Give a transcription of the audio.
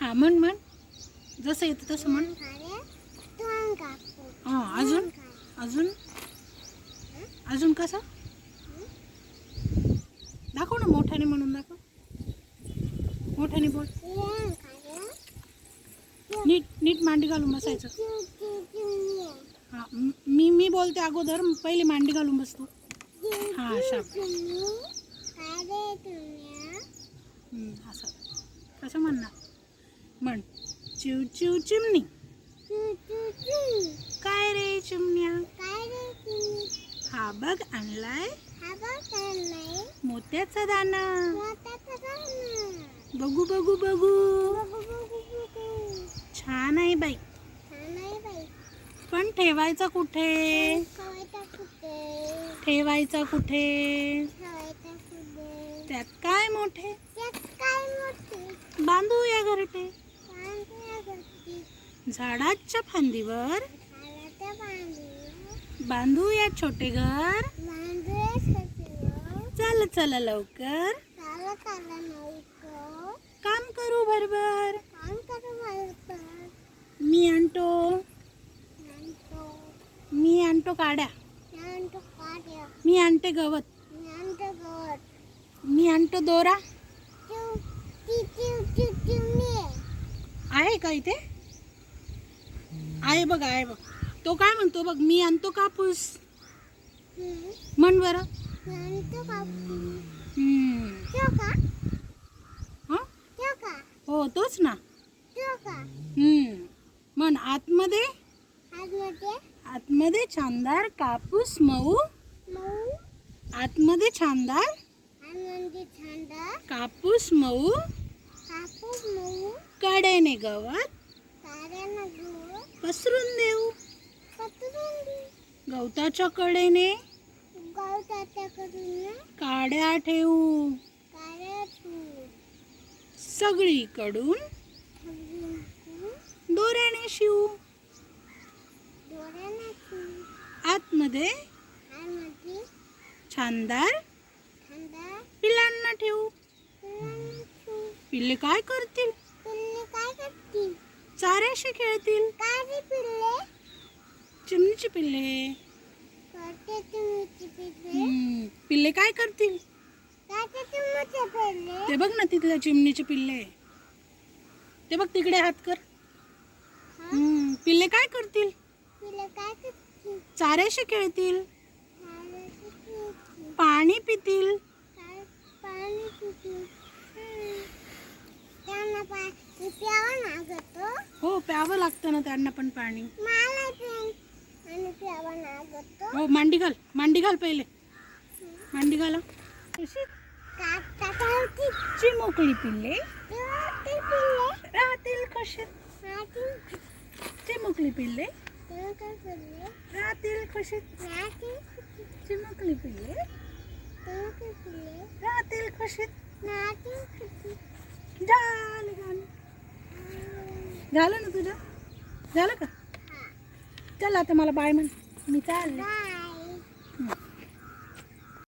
हा म्हण म्हण, जसं येतं तसं म्हण. हा अजून अजून अजून कसं दाखव ना, मोठ्याने म्हणून दाखव, मोठ्याने बोल. नीट नीट मांडी घालून बसायचं. हा मी बोलते अगोदर, पहिले मांडी घालून बसतो. हा शाबास. असं कसं म्हणणार, म्हण. चिव चिव चिमणी, काय रे चिमण्या, हा बघ आणलाय मोत्याचा दाना, बघू बघू बघू, छान आहे बाई, पण ठेवायचा कुठे, ठेवायचा कुठे, त्यात काय मोठे, बांधूया घरटे, झाडाच्या फांदीवर बांधूया छोटे घर, चल चल लवकर, काम करू भरभर, मी आणतो काड्या, मी आणते गवत, मी आणतो दोरा. आहे का इथे, आहे बघ, आहे बघ. तो काय म्हणतो बघ, मी आणतो कापूस, म्हण बरं. हो तोच ना. म्हण. आतमध्ये आतमध्ये छानदार कापूस मऊ, आतमध्ये छानदार कापूस मऊ, कडेने गवत पसरून देऊ, गवताच्या कडेने काड्या ठेवू, सगळीकडून दोऱ्याने शिवू, आतमध्ये छानदार पिल्लांना ठेवू. पिल्ले काय करतील, चाऱ्याशी खेळतील, चिमणीची पिल्ले. पिल्ले काय करतील, ते बघ ना, तिथल्या चिमणीचे पिल्ले, ते बघ तिकडे हात कर. पिल्ले काय करतील, चाऱ्याशी खेळतील, पाणी पितील. हो प्यावं लागतं ना त्यांना पण पाणी. हो मांडी घाल, मांडी घाल, पहिले मांडी घाला. चिमुकली पिल्ले राहतील खुशीत, चिमुकली पिल्ले राहतील खुशीत, चिमुकली पिल्ले राहतील खुशीत. झालं गाणं, झालं ना तुझं, झालं का. चल आता मला बाय म्हण, मी चालले.